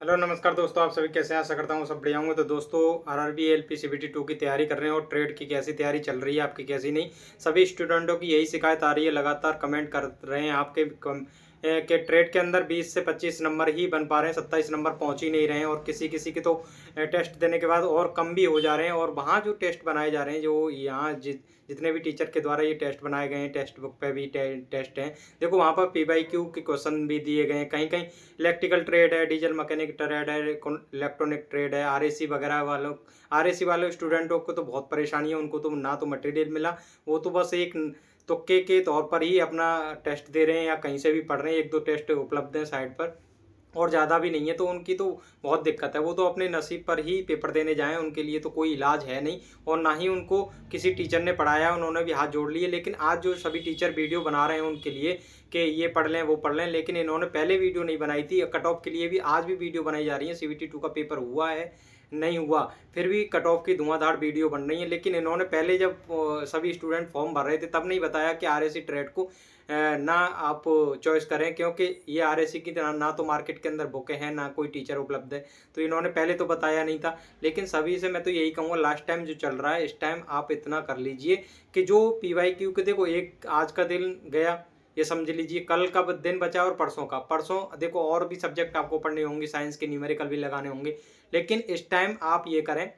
Hello नमस्कार दोस्तों, आप सभी कैसे हैं? आशा करता हूँ सब बढ़िया होंगे। तो दोस्तों, आरआरबी एलपी सीबीटी 2 की तैयारी कर रहे हैं और ट्रेड की कैसी तैयारी चल रही है आपकी, कैसी नहीं। सभी स्टूडेंटों की यही शिकायत आ रही है, लगातार कमेंट कर रहे हैं आपके कि ट्रेड के अंदर 20 से 25 नंबर ही बन पा रहे हैं, 27 नंबर पहुंच ही नहीं रहे हैं और किसी किसी के तो टेस्ट देने के बाद और कम भी हो जा रहे हैं। और वहाँ जो टेस्ट बनाए जा रहे हैं, जो यहाँ जितने भी टीचर के द्वारा ये टेस्ट बनाए गए हैं, टेक्स्ट बुक पे भी टेस्ट हैं, देखो वहाँ पर PYQ के क्वेश्चन भी दिए गए हैं। कहीं कहीं इलेक्ट्रिकल ट्रेड है, डीजल मैकेनिक ट्रेड है, इलेक्ट्रॉनिक ट्रेड है, आरएसी वगैरह वालों, आरएसी वाले स्टूडेंटों को तो बहुत परेशानी है। उनको तो ना तो मटेरियल मिला, वो तो बस एक तुक्के के तौर पर ही अपना टेस्ट दे रहे हैं या कहीं से भी पढ़ रहे हैं। एक दो टेस्ट उपलब्ध हैं साइट पर और ज़्यादा भी नहीं है, तो उनकी तो बहुत दिक्कत है। वो तो अपने नसीब पर ही पेपर देने जाएँ, उनके लिए तो कोई इलाज है नहीं और ना ही उनको किसी टीचर ने पढ़ाया, उन्होंने भी हाथ जोड़ लिए। लेकिन आज जो सभी टीचर वीडियो बना रहे हैं उनके लिए कि ये पढ़ लें, वो पढ़ लें, लेकिन इन्होंने पहले वीडियो नहीं बनाई थी। कट ऑफ के लिए भी आज भी वीडियो बनाई जा रही है। CBT 2 का पेपर हुआ है, नहीं हुआ, फिर भी कट ऑफ की धुआंधार वीडियो बन रही है। लेकिन इन्होंने पहले जब सभी स्टूडेंट फॉर्म भर रहे थे तब नहीं बताया कि RSC ट्रेड को ना आप चॉइस करें, क्योंकि ये RSC की तरह ना तो मार्केट के अंदर बुकें हैं, ना कोई टीचर उपलब्ध है। तो इन्होंने पहले तो बताया नहीं था। लेकिन सभी से मैं तो यही कहूँगा, लास्ट टाइम जो चल रहा है, इस टाइम आप इतना कर लीजिए कि जो PYQ के, देखो एक आज का दिन गया, ये समझ लीजिए कल का दिन बचा और परसों का। परसों देखो और भी सब्जेक्ट आपको पढ़ने होंगे, साइंस के न्यूमेरिकल भी लगाने होंगे। लेकिन इस टाइम आप ये करें।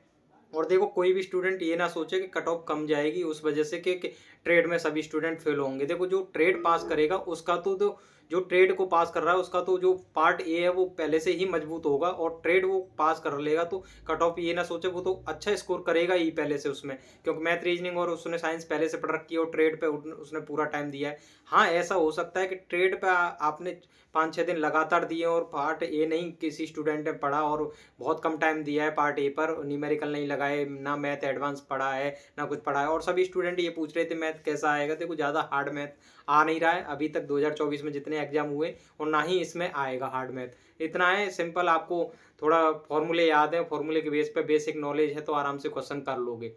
और देखो कोई भी स्टूडेंट ये ना सोचे कि कट ऑफ कम जाएगी उस वजह से कि ट्रेड में सभी स्टूडेंट फेल होंगे। देखो जो ट्रेड पास करेगा उसका तो जो ट्रेड को पास कर रहा है उसका तो जो पार्ट ए है वो पहले से ही मजबूत होगा, और ट्रेड वो पास कर लेगा तो कट ऑफ ये ना सोचे, वो तो अच्छा स्कोर करेगा ही पहले से उसमें, क्योंकि मैथ रीजनिंग और उसने साइंस पहले से पढ़ रखी है और ट्रेड पे उसने पूरा टाइम दिया है। हाँ, ऐसा हो सकता है कि ट्रेड पे आपने 5-6 दिन लगातार दिए और पार्ट ए नहीं किसी स्टूडेंट ने पढ़ा और बहुत कम टाइम दिया है पार्ट ए पर, न्यूमेरिकल नहीं लगाए, ना मैथ एडवांस पढ़ा है, ना कुछ पढ़ा है। और सभी स्टूडेंट ये पूछ रहे थे मैथ कैसा आएगा। देखो ज़्यादा हार्ड मैथ आ नहीं रहा है अभी तक 2024 में जितने एग्जाम हुए, और ना ही इसमें आएगा हार्ड मैथ। इतना है सिंपल, आपको थोड़ा फॉर्मूले याद है, फॉर्मूले के बेस पे बेसिक नॉलेज है तो आराम से क्वेश्चन कर लोगे।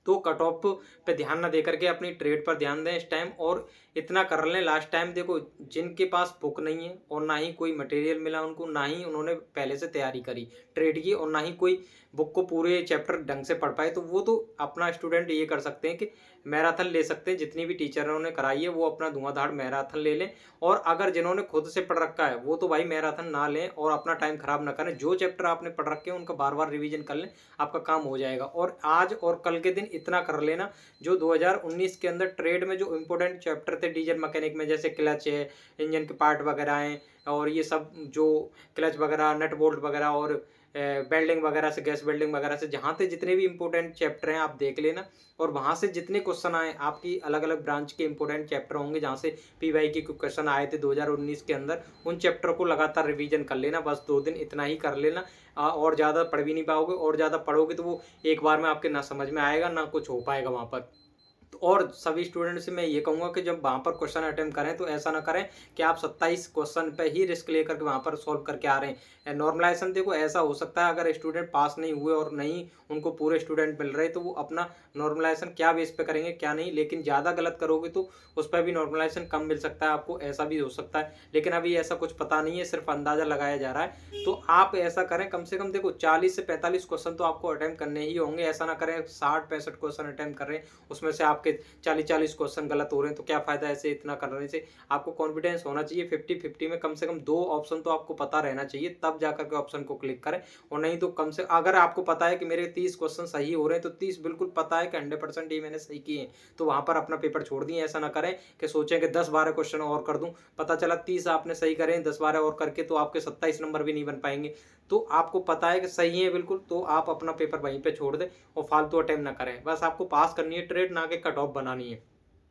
तो कट ऑफ पे ध्यान ना देकर के अपनी ट्रेड पर ध्यान दें इस टाइम, और इतना कर लें। लास्ट टाइम देखो जिनके पास बुक नहीं है और ना ही कोई मटेरियल मिला उनको, ना ही उन्होंने पहले से तैयारी करी ट्रेड की, और ना ही कोई बुक को पूरे चैप्टर ढंग से पढ़ पाए, तो वो तो अपना स्टूडेंट ये कर सकते हैं कि मैराथन ले सकते हैं। जितनी भी टीचरों ने कराई है वो अपना धुआंधार मैराथन ले लें। और अगर जिन्होंने खुद से पढ़ रखा है वो तो भाई मैराथन ना लें और अपना टाइम खराब ना करें। जो चैप्टर आपने पढ़ रखे हैं उनका बार बार रिवीजन कर लें, आपका काम हो जाएगा। और आज और कल के दिन इतना कर लेना, जो 2019 के अंदर ट्रेड में जो इंपॉर्टेंट चैप्टर थे डीजल मैकेनिक में, जैसे क्लच है, इंजन के पार्ट वगैरह हैं, और ये सब जो क्लच वगैरह, नट बोल्ट वगैरह और वेल्डिंग वगैरह से, गैस वेल्डिंग वगैरह से, जहाँ से जितने भी इंपॉर्टेंट चैप्टर हैं आप देख लेना। और वहाँ से जितने क्वेश्चन आए, आपकी अलग अलग ब्रांच के इंपॉर्टेंट चैप्टर होंगे जहाँ से PY के क्वेश्चन आए थे 2019 के अंदर, उन चैप्टर को लगातार रिवीजन कर लेना। बस 2 दिन इतना ही कर लेना। और ज़्यादा पढ़ भी नहीं पाओगे, और ज़्यादा पढ़ोगे तो वो एक बार में आपके ना समझ में आएगा, ना कुछ हो पाएगा वहाँ पर। तो और सभी स्टूडेंट से मैं ये कहूँगा कि जब वहाँ पर क्वेश्चन अटेम्प्ट करें तो ऐसा ना करें कि आप 27 क्वेश्चन पे ही रिस्क लेकर के वहाँ पर सॉल्व करके आ रहे हैं। नॉर्मलाइजेशन देखो ऐसा हो सकता है, अगर स्टूडेंट पास नहीं हुए और नहीं उनको पूरे स्टूडेंट मिल रहे, तो वो अपना नॉर्मलाइजेशन क्या बेस पे करेंगे क्या नहीं। लेकिन ज़्यादा गलत करोगे तो उस पर भी नॉर्मलाइजेशन कम मिल सकता है आपको, ऐसा भी हो सकता है। लेकिन अभी ऐसा कुछ पता नहीं है, सिर्फ अंदाज़ा लगाया जा रहा है। तो आप ऐसा करें, कम से कम देखो 40 से 45 क्वेश्चन तो आपको अटेम्प्ट करने ही होंगे। ऐसा ना करें 60-65 क्वेश्चन अटेम्प्ट कर रहे हैं, उसमें से आपके 40-40 क्वेश्चन गलत हो रहे हैं, तो क्या फ़ायदा ऐसे इतना करने से। आपको कॉन्फिडेंस होना चाहिए 50-50 में, कम से कम 2 ऑप्शन तो आपको पता रहना चाहिए, तब जाकर के ऑप्शन को क्लिक करें। और नहीं तो कम से, अगर आपको पता है कि मेरे 30 क्वेश्चन सही हो रहे हैं, तो 30 बिल्कुल पता है कि 100% ही मैंने सही किए हैं, तो वहाँ पर अपना पेपर छोड़ दिए। ऐसा ना करें कि सोचें कि 10-12 क्वेश्चन और कर दूँ, पता चला 30 आपने सही करे, 10-12 और करके तो आपके 27 नंबर भी नहीं बन पाएंगे। तो आपको पता है कि सही है बिल्कुल, तो आप अपना पेपर वहीं पे छोड़ दें और फालतू अटेम्प्ट ना करें। बस आपको पास करनी है ट्रेड, ना कि कट ऑफ बनानी है।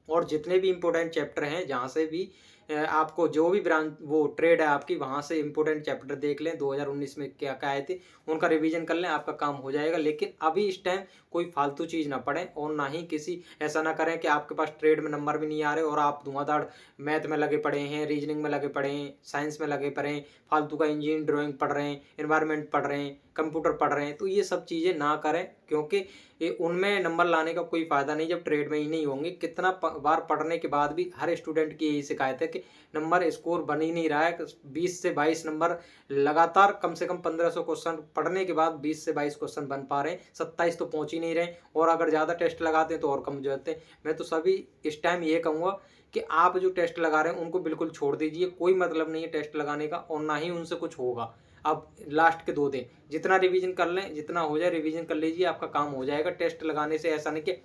और जितने भी इम्पोर्टेंट चैप्टर हैं जहाँ से भी आपको जो भी ब्रांच वो ट्रेड है आपकी, वहाँ से इम्पोर्टेंट चैप्टर देख लें 2019 में क्या क्या आए थे, उनका रिवीजन कर लें, आपका काम हो जाएगा। लेकिन अभी इस टाइम कोई फालतू चीज़ ना पढ़ें, और ना ही किसी, ऐसा ना करें कि आपके पास ट्रेड में नंबर भी नहीं आ रहे और आप धुआंधार मैथ में लगे पड़े हैं, रीजनिंग में लगे पड़े हैं, साइंस में लगे पड़े हैं, फालतू का इंजीनियरिंग ड्राइंग पढ़ रहे हैं, इन्वायरमेंट पढ़ रहे हैं, कंप्यूटर पढ़ रहे हैं, तो ये सब चीज़ें ना करें, क्योंकि ये उनमें नंबर लाने का कोई फ़ायदा नहीं जब ट्रेड में ही नहीं होंगे। कितना बार पढ़ने के बाद भी हर स्टूडेंट की यही शिकायत है कि नंबर स्कोर बन ही नहीं रहा है। 20 से 22 नंबर लगातार, कम से कम 1500 क्वेश्चन पढ़ने के बाद 20 से 22 क्वेश्चन बन पा रहे हैं, 27 तो पहुंच ही नहीं रहे, और अगर ज़्यादा टेस्ट लगाते हैं तो और कम हो जाते हैं। मैं तो सभी इस टाइम ये कहूँगा कि आप जो टेस्ट लगा रहे हैं उनको बिल्कुल छोड़ दीजिए, कोई मतलब नहीं है टेस्ट लगाने का, और ना ही उनसे कुछ होगा। अब लास्ट के 2 दिन जितना रिवीजन कर लें, जितना हो जाए रिवीजन कर लीजिए, आपका काम हो जाएगा। टेस्ट लगाने से ऐसा नहीं कि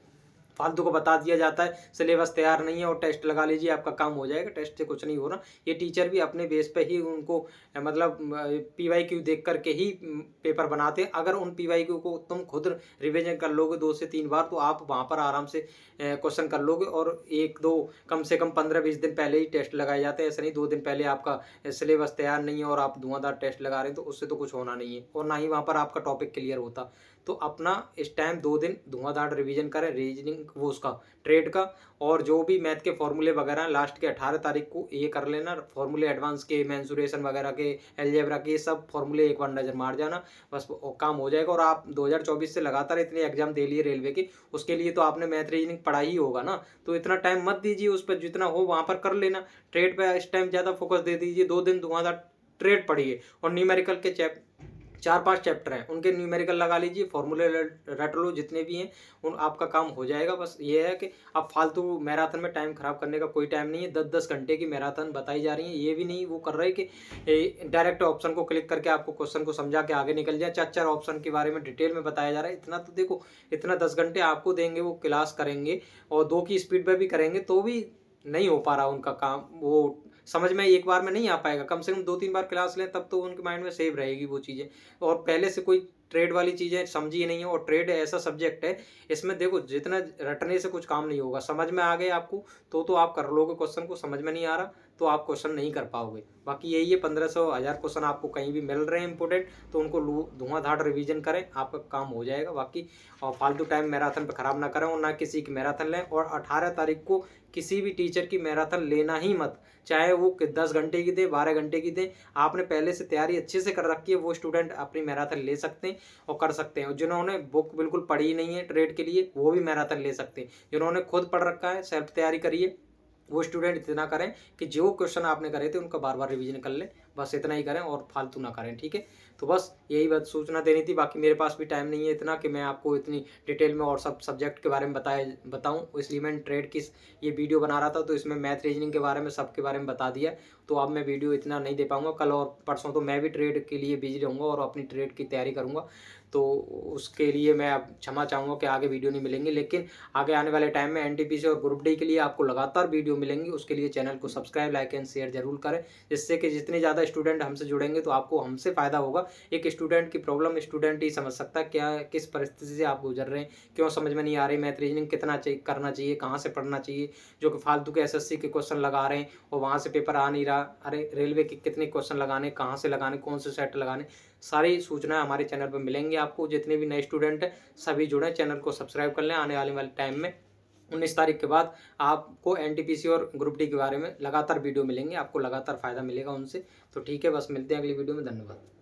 फालतू को बता दिया जाता है सिलेबस तैयार नहीं है और टेस्ट लगा लीजिए आपका काम हो जाएगा। टेस्ट से कुछ नहीं हो रहा। ये टीचर भी अपने बेस पे ही उनको मतलब पीवाईक्यू देख करके ही पेपर बनाते हैं। अगर उन पीवाईक्यू को तुम खुद रिवीजन कर लोगे 2 से 3 बार, तो आप वहाँ पर आराम से क्वेश्चन कर लोगे। और 1-2 कम से कम 15-20 दिन पहले ही टेस्ट लगाए जाते हैं। ऐसा नहीं 2 दिन पहले आपका सिलेबस तैयार नहीं है और आप धुआंधार टेस्ट लगा रहे हैं, तो उससे तो कुछ होना नहीं है, और ना ही वहाँ पर आपका टॉपिक क्लियर होता। तो अपना इस टाइम 2 दिन धुआंधार रिवीजन करें, रीजनिंग वो उसका ट्रेड का, और जो भी मैथ के फॉर्मूले वगैरह हैं लास्ट के 18 तारीख को ये कर लेना। फॉर्मूले एडवांस के, मेंसुरेशन वगैरह के, अलजेब्रा के, ये सब फॉर्मूले एक बार नज़र मार जाना, बस काम हो जाएगा। और आप 2024 से लगातार इतने एग्जाम दे लिए रेलवे के, उसके लिए तो आपने मैथ रीजनिंग पढ़ा ही होगा ना, तो इतना टाइम मत दीजिए उस पर, जितना हो वहाँ पर कर लेना। ट्रेड पर इस टाइम ज़्यादा फोकस दे दीजिए। 2 दिन धुआंधार ट्रेड पढ़िए, और न्यूमेरिकल के 4-5 चैप्टर हैं उनके न्यूमेरिकल लगा लीजिए, फॉर्मूले रट लो जितने भी हैं, उन आपका काम हो जाएगा। बस ये है कि अब फालतू मैराथन में टाइम खराब करने का कोई टाइम नहीं है। 10-10 घंटे की मैराथन बताई जा रही है, ये भी नहीं वो कर रहे कि डायरेक्ट ऑप्शन को क्लिक करके आपको क्वेश्चन को समझा के आगे निकल जाए। 4-4 ऑप्शन के बारे में डिटेल में बताया जा रहा है। इतना तो देखो, इतना 10 घंटे आपको देंगे, वो क्लास करेंगे और 2 की स्पीड पर भी करेंगे, तो भी नहीं हो पा रहा उनका काम। वो समझ में एक बार में नहीं आ पाएगा, कम से कम 2-3 बार क्लास लें, तब तो उनके माइंड में सेव रहेगी वो चीज़ें। और पहले से कोई ट्रेड वाली चीज़ें समझी ही नहीं है, और ट्रेड ऐसा सब्जेक्ट है, इसमें देखो जितना रटने से कुछ काम नहीं होगा। समझ में आ गए आपको तो आप कर लोगे क्वेश्चन को, समझ में नहीं आ रहा तो आप क्वेश्चन नहीं कर पाओगे। बाकी यही है, 1500-1000 क्वेश्चन आपको कहीं भी मिल रहे हैं इंपोर्टेंट, तो उनको धुआंधार रिवीजन करें, आपका काम हो जाएगा। बाकी और फालतू टाइम मैराथन पे ख़राब ना करें, और ना किसी की मैराथन लें। और 18 तारीख को किसी भी टीचर की मैराथन लेना ही मत, चाहे वो 10 घंटे की दे, 12 घंटे की दे। आपने पहले से तैयारी अच्छे से कर रखी है, वो स्टूडेंट अपनी मैराथन ले सकते हैं और कर सकते हैं। और जिन्होंने बुक बिल्कुल पढ़ी नहीं है ट्रेड के लिए, वो भी मैराथन ले सकते हैं। जिन्होंने खुद पढ़ रखा है, सेल्फ तैयारी करिए, वो स्टूडेंट इतना करें कि जो क्वेश्चन आपने करे थे उनका बार बार रिवीजन कर लें। बस इतना ही करें और फालतू ना करें, ठीक है। तो बस यही बात सूचना देनी थी। बाकी मेरे पास भी टाइम नहीं है इतना कि मैं आपको इतनी डिटेल में और सब सब्जेक्ट के बारे में बताऊं, इसलिए मैं ट्रेड की ये वीडियो बना रहा था, तो इसमें मैथ रीजनिंग के बारे में सबके बारे में बता दिया। तो अब मैं वीडियो इतना नहीं दे पाऊंगा। कल और परसों तो मैं भी ट्रेड के लिए बिजी रहूँगा और अपनी ट्रेड की तैयारी करूँगा, तो उसके लिए मैं अब क्षमा चाहूँगा कि आगे वीडियो नहीं मिलेंगी। लेकिन आगे आने वाले टाइम में एनटीपीसी और ग्रुप डी के लिए आपको लगातार वीडियो मिलेंगी। उसके लिए चैनल को सब्सक्राइब, लाइक एंड शेयर जरूर करें, जिससे कि जितने ज़्यादा स्टूडेंट हमसे जुड़ेंगे तो आपको हमसे फ़ायदा होगा। एक स्टूडेंट की प्रॉब्लम स्टूडेंट ही समझ सकता है, क्या किस परिस्थिति से आप गुजर रहे हैं, क्यों समझ में नहीं आ रही, मैथ रीजनिंग कितना करना चाहिए, कहाँ से पढ़ना चाहिए। जो कि फालतू के एसएससी के क्वेश्चन लगा रहे हैं और वहाँ से पेपर आ नहीं रहा। अरे रेलवे के कितने क्वेश्चन लगाने, कहाँ से लगाने, कौन से सेट लगाने, सारी सूचनाएं हमारे चैनल पर मिलेंगी आपको। जितने भी नए स्टूडेंट हैं सभी जुड़ें, चैनल को सब्सक्राइब कर लें। आने वाले टाइम में 19 तारीख के बाद आपको एनटीपीसी और ग्रुप डी के बारे में लगातार वीडियो मिलेंगे, आपको लगातार फ़ायदा मिलेगा उनसे। तो ठीक है, बस मिलते हैं अगली वीडियो में। धन्यवाद।